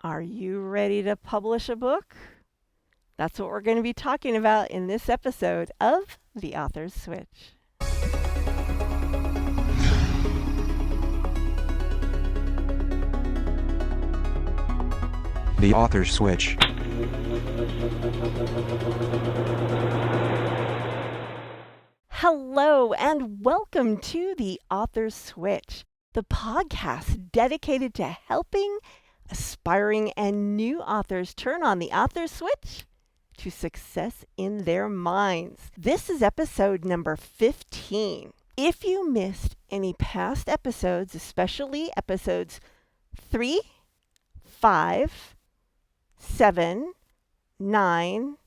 Are you ready to publish a book? That's what we're going to be talking about in this episode of The Author's Switch. The Author's Switch. Hello and welcome to The Author's Switch, the podcast dedicated to helping aspiring and new authors turn on the author's switch to success in their minds. This is episode number 15. If you missed any past episodes, especially episodes 3, 5, 7, 9,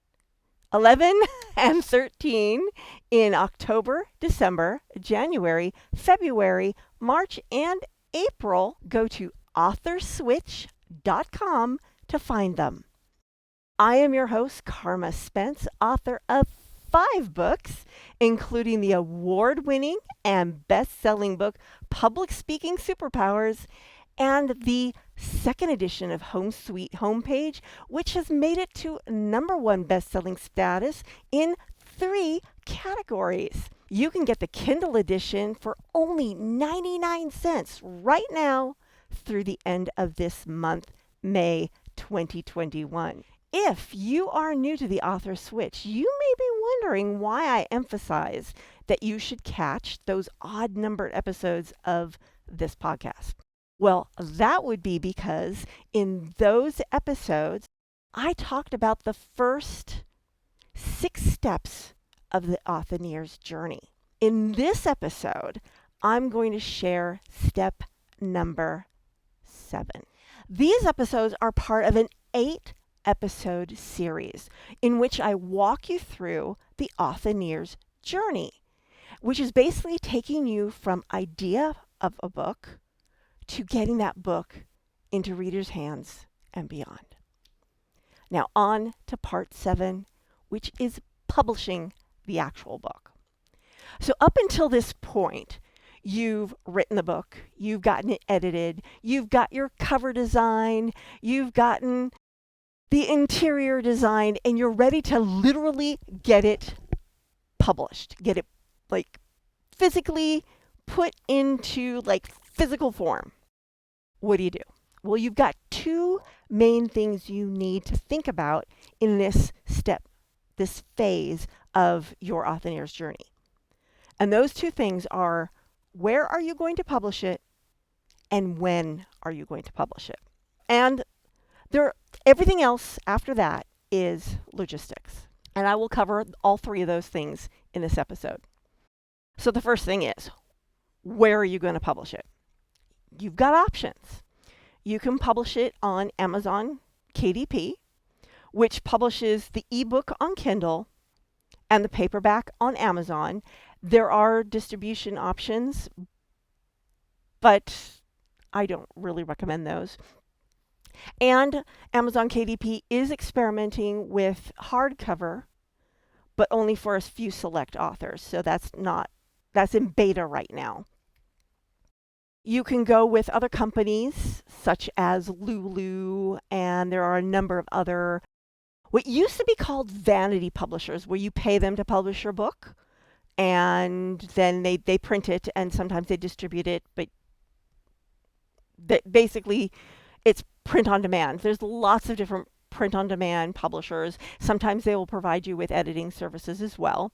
11, and 13 in October, December, January, February, March, and April, go to authorswitch.com to find them. I am your host, Carma Spence, author of 5 books, including the award-winning and best-selling book, Public Speaking Superpowers, and the second edition of Home Sweet Homepage, which has made it to #1 best-selling status in 3 categories. You can get the Kindle edition for only 99 cents right now through the end of this month, May 2021. If you are new to the Author Switch, you may be wondering why I emphasize that you should catch those odd-numbered episodes of this podcast. Well, that would be because in those episodes, I talked about the first 6 steps of the Authorneer's journey. In this episode, I'm going to share step number 7. These episodes are part of an 8-episode series in which I walk you through the Authorneer's journey, which is basically taking you from idea of a book to getting that book into readers' hands and beyond. Now on to part 7, which is publishing the actual book. So up until this point, you've written the book, you've gotten it edited, you've got your cover design, you've gotten the interior design, and you're ready to literally get it published, get it physically put into physical form. What do? Well, you've got 2 main things you need to think about in this step, this phase of your Authorneer's journey. And those 2 things are, where are you going to publish it, and when are you going to publish it? And everything else after that is logistics. And I will cover all 3 of those things in this episode. So the first thing is, where are you going to publish it? You've got options. You can publish it on Amazon KDP, which publishes the ebook on Kindle and the paperback on Amazon. There are distribution options, but I don't really recommend those. And Amazon KDP is experimenting with hardcover, but only for a few select authors. So that's in beta right now. You can go with other companies such as Lulu, and there are a number of other, what used to be called vanity publishers, where you pay them to publish your book, and then they print it, and sometimes they distribute it, but basically it's print on demand. There's lots of different print on demand publishers. Sometimes they will provide you with editing services as well.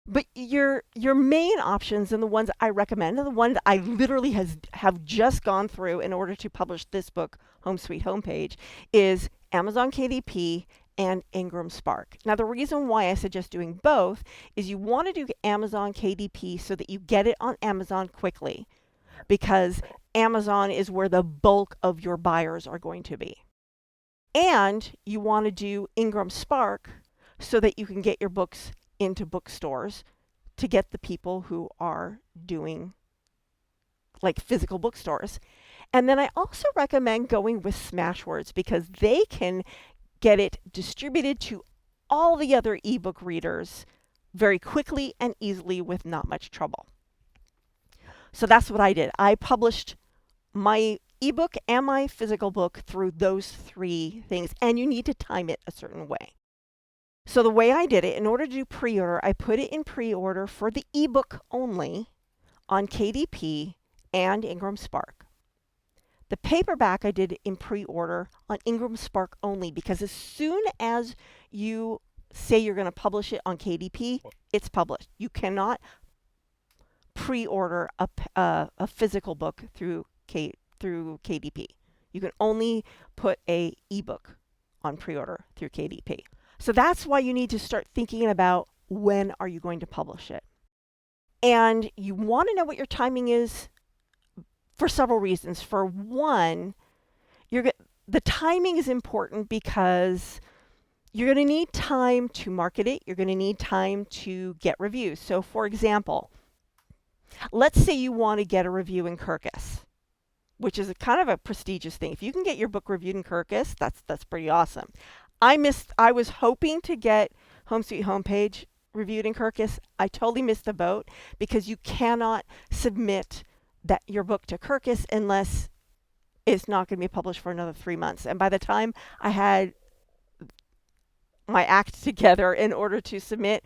But your main options, and the ones I recommend, and the one that I literally have just gone through in order to publish this book, Home Sweet Homepage, is Amazon KDP and Ingram Spark. Now, the reason why I suggest doing both is you want to do Amazon KDP so that you get it on Amazon quickly, because Amazon is where the bulk of your buyers are going to be. And you want to do Ingram Spark so that you can get your books into bookstores to get the people who are doing physical bookstores. And then I also recommend going with Smashwords, because they can get it distributed to all the other ebook readers very quickly and easily with not much trouble. So that's what I did. I published my ebook and my physical book through those three things, and you need to time it a certain way. So the way I did it, in order to do pre-order, I put it in pre-order for the ebook only on KDP and Ingram Spark. The paperback I did in pre-order on Ingram Spark only, because as soon as you say you're going to publish it on KDP, it's published. You cannot pre-order a physical book through KDP. You can only put a ebook on pre-order through KDP. So that's why you need to start thinking about when are you going to publish it. And you want to know what your timing is for several reasons. For one, the timing is important because you're going to need time to market it. You're going to need time to get reviews. So for example, let's say you want to get a review in Kirkus, which is kind of a prestigious thing. If you can get your book reviewed in Kirkus, that's pretty awesome. I was hoping to get Home Sweet Homepage reviewed in Kirkus. I totally missed the boat because you cannot submit your book to Kirkus unless it's not going to be published for another 3 months. And by the time I had my act together in order to submit,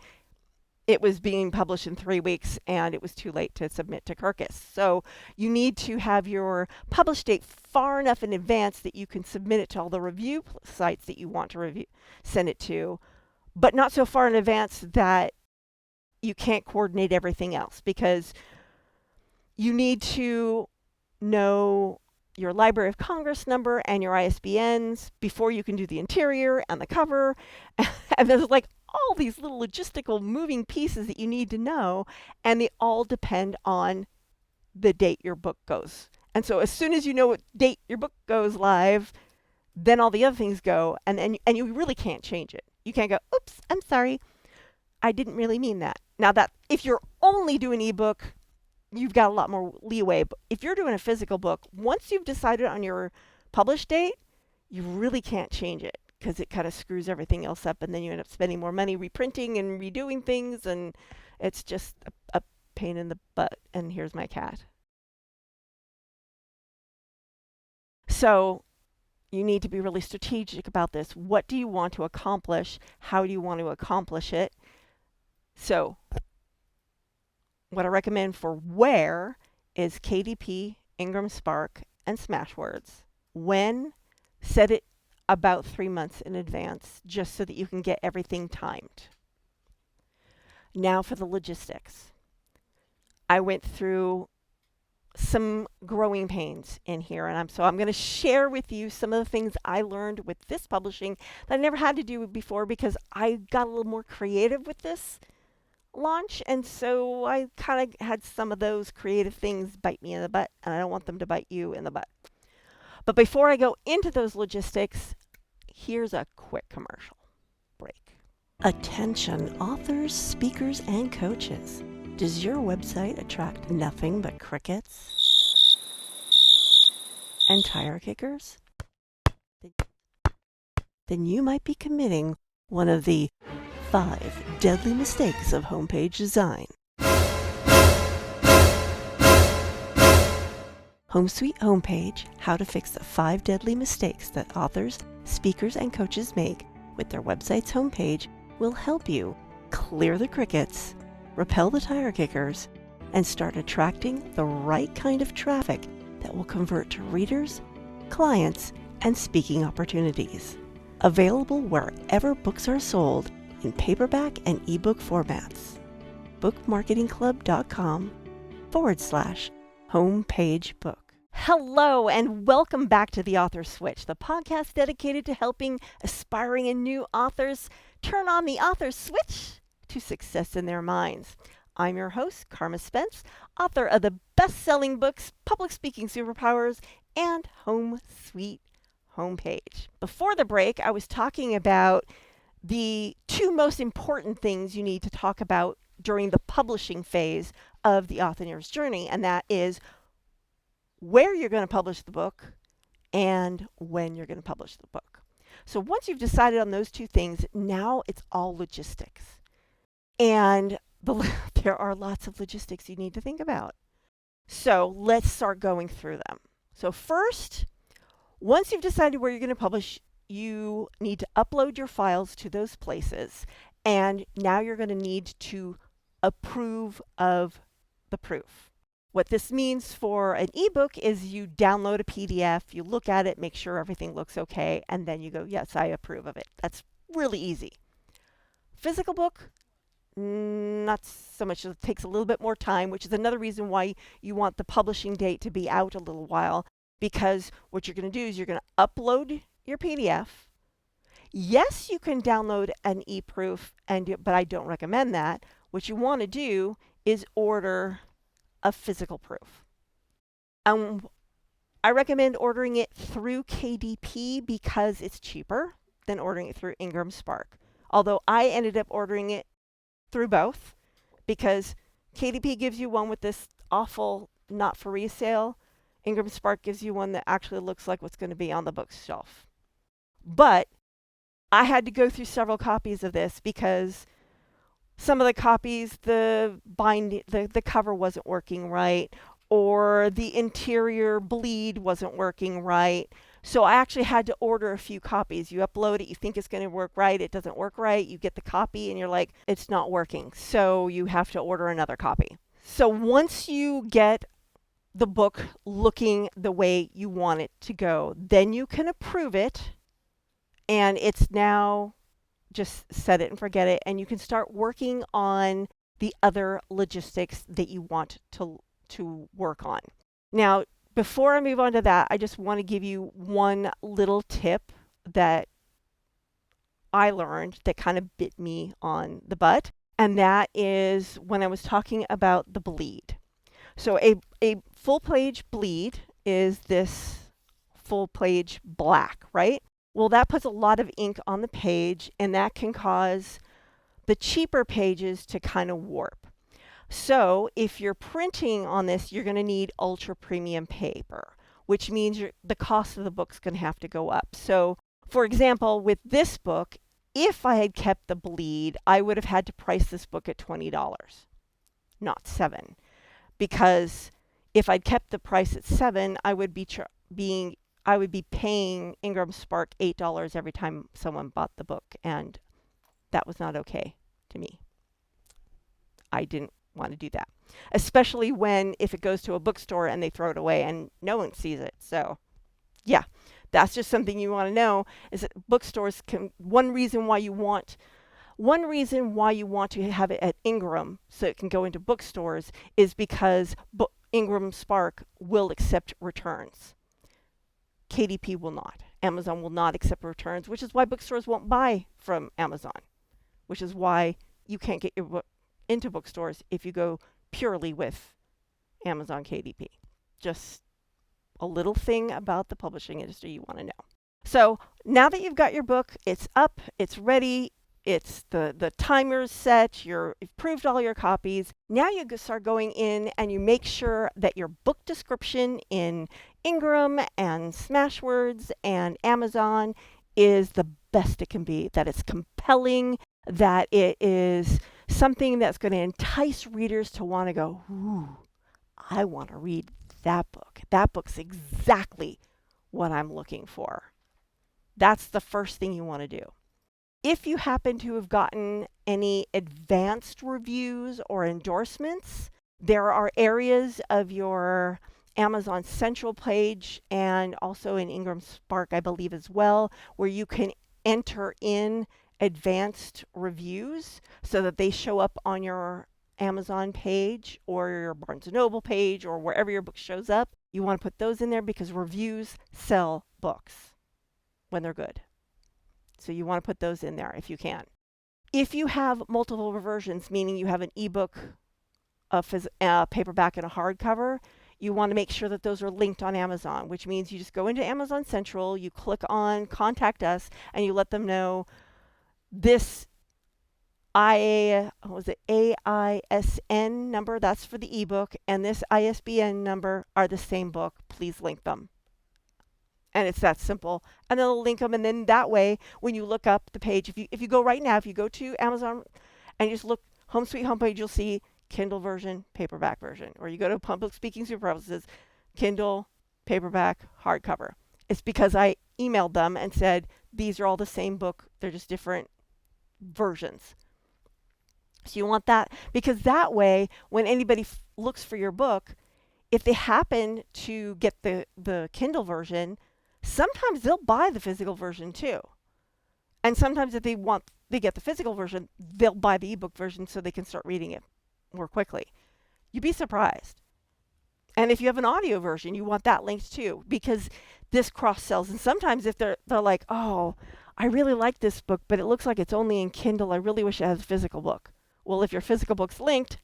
it was being published in 3 weeks and it was too late to submit to Kirkus. So you need to have your publish date far enough in advance that you can submit it to all the review sites that you want to send it to, but not so far in advance that you can't coordinate everything else, because you need to know your Library of Congress number and your ISBNs before you can do the interior and the cover. And there's like all these little logistical moving pieces that you need to know, and they all depend on the date your book goes. And so as soon as you know what date your book goes live, then all the other things go, and you really can't change it. You can't go, oops, I'm sorry, I didn't really mean that. Now that if you're only doing ebook, you've got a lot more leeway. But if you're doing a physical book, once you've decided on your publish date, you really can't change it, because it kind of screws everything else up, and then you end up spending more money reprinting and redoing things, and it's just a pain in the butt. And here's my cat. So you need to be really strategic about this. What do you want to accomplish? How do you want to accomplish it? So what I recommend for where is KDP, Ingram Spark, and Smashwords. When, set it about 3 months in advance, just so that you can get everything timed. Now for the logistics. I went through some growing pains in here, and I'm going to share with you some of the things I learned with this publishing that I never had to do before, because I got a little more creative with this launch, and so I kind of had some of those creative things bite me in the butt, and I don't want them to bite you in the butt. But before I go into those logistics, here's a quick commercial break. Attention authors, speakers, and coaches. Does your website attract nothing but crickets and tire kickers? Then you might be committing one of the 5 deadly mistakes of homepage design. Home Sweet Homepage, How to Fix the 5 Deadly Mistakes that Authors, Speakers, and Coaches Make with their website's homepage, will help you clear the crickets, repel the tire kickers, and start attracting the right kind of traffic that will convert to readers, clients, and speaking opportunities. Available wherever books are sold in paperback and ebook formats. bookmarketingclub.com/homepage book. Hello, and welcome back to The Author Switch, the podcast dedicated to helping aspiring and new authors turn on the author switch to success in their minds. I'm your host, Carma Spence, author of the best-selling books, Public Speaking Superpowers, and Home Sweet Homepage. Before the break, I was talking about the 2 most important things you need to talk about during the publishing phase of the Authorneer's journey, and that is where you're going to publish the book and when you're going to publish the book. So once you've decided on those 2 things, now it's all logistics. And there are lots of logistics you need to think about. So let's start going through them. So first, once you've decided where you're going to publish, you need to upload your files to those places. And now you're going to need to approve of the proof. What this means for an ebook is you download a PDF, you look at it, make sure everything looks okay, and then you go, yes, I approve of it. That's really easy. Physical book, not so much. It takes a little bit more time, which is another reason why you want the publishing date to be out a little while, because what you're going to do is you're going to upload your PDF. Yes, you can download an e-proof, but I don't recommend that. What you want to do is order a physical proof. I recommend ordering it through KDP because it's cheaper than ordering it through Ingram Spark. Although I ended up ordering it through both because KDP gives you one with this awful not for resale. Ingram Spark gives you one that actually looks like what's going to be on the bookshelf. But I had to go through several copies of this because some of the copies, the cover wasn't working right, or the interior bleed wasn't working right. So I actually had to order a few copies. You upload it, you think it's going to work right, it doesn't work right, you get the copy and you're like, it's not working. So you have to order another copy. So once you get the book looking the way you want it to go, then you can approve it, and it's now just set it and forget it, and you can start working on the other logistics that you want to work on. Now, before I move on to that, I just want to give you one little tip that I learned that kind of bit me on the butt, and that is when I was talking about the bleed. So a full page bleed is this full page black, right? Well, that puts a lot of ink on the page, and that can cause the cheaper pages to kind of warp. So if you're printing on this, you're going to need ultra premium paper, which means the cost of the book's going to have to go up. So for example, with this book, if I had kept the bleed, I would have had to price this book at $20, not $7. Because if I'd kept the price at $7, I would be paying Ingram Spark $8 every time someone bought the book, and that was not okay to me. I didn't want to do that, especially if it goes to a bookstore and they throw it away and no one sees it. So yeah, that's just something you want to know, is that bookstores one reason why you want to have it at Ingram so it can go into bookstores is because Ingram Spark will accept returns. KDP will not. Amazon will not accept returns, which is why bookstores won't buy from Amazon, which is why you can't get your book into bookstores if you go purely with Amazon KDP. Just a little thing about the publishing industry you want to know. So now that you've got your book, it's up, it's ready, it's the timer's set, you've proved all your copies. Now you start going in and you make sure that your book description in Ingram and Smashwords and Amazon is the best it can be, that it's compelling, that it is something that's going to entice readers to want to go, ooh, I want to read that book. That book's exactly what I'm looking for. That's the first thing you want to do. If you happen to have gotten any advanced reviews or endorsements, there are areas of your Amazon Central page and also in Ingram Spark, I believe as well, where you can enter in advanced reviews so that they show up on your Amazon page or your Barnes & Noble page or wherever your book shows up. You want to put those in there because reviews sell books when they're good. So you want to put those in there if you can. If you have multiple versions, meaning you have an ebook, a paperback, and a hardcover, you want to make sure that those are linked on Amazon, which means you just go into Amazon Central, you click on Contact Us, and you let them know this AISN number, that's for the ebook, and this ISBN number are the same book. Please link them. And it's that simple. And then they'll link them, and then that way, when you look up the page, if you go right now, if you go to Amazon and you just look Home Sweet Home page, you'll see Kindle version, paperback version. Or you go to Public Speaking Superpowers, it says Kindle, paperback, hardcover. It's because I emailed them and said, these are all the same book. They're just different versions. So you want that, because that way, when anybody looks for your book, if they happen to get the Kindle version, sometimes they'll buy the physical version too. And sometimes if they get the physical version, they'll buy the ebook version so they can start reading it more quickly. You'd be surprised. And if you have an audio version, you want that linked too, because this cross sells. And sometimes if they're like, oh, I really like this book, but it looks like it's only in Kindle. I really wish it has a physical book. Well, if your physical book's linked,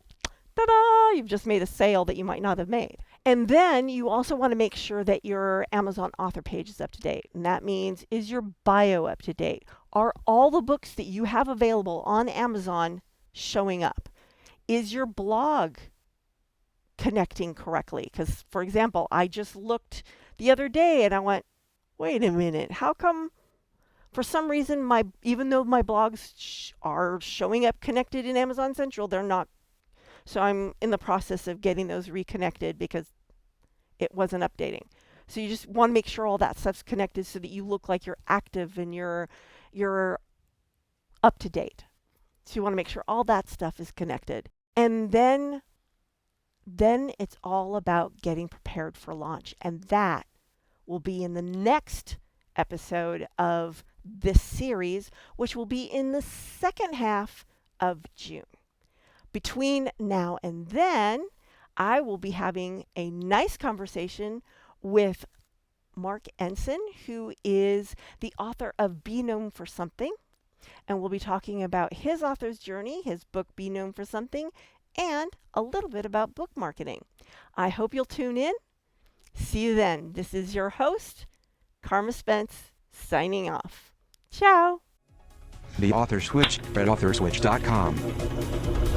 ta-da, you've just made a sale that you might not have made. And then you also want to make sure that your Amazon author page is up to date. And that means, is your bio up to date? Are all the books that you have available on Amazon showing up? Is your blog connecting correctly? Because, for example, I just looked the other day and I went, wait a minute, how come for some reason even though my blogs are showing up connected in Amazon Central, they're not. So I'm in the process of getting those reconnected because it wasn't updating. So you just want to make sure all that stuff's connected so that you look like you're active and you're up to date. So you want to make sure all that stuff is connected. And then it's all about getting prepared for launch. And that will be in the next episode of this series, which will be in the second half of June. Between now and then, I will be having a nice conversation with Mark Ensign, who is the author of Be Known for Something. And we'll be talking about his author's journey, his book Be Known for Something, and a little bit about book marketing. I hope you'll tune in. See you then. This is your host, Carma Spence, signing off. Ciao. The Author Switch at authorswitch.com.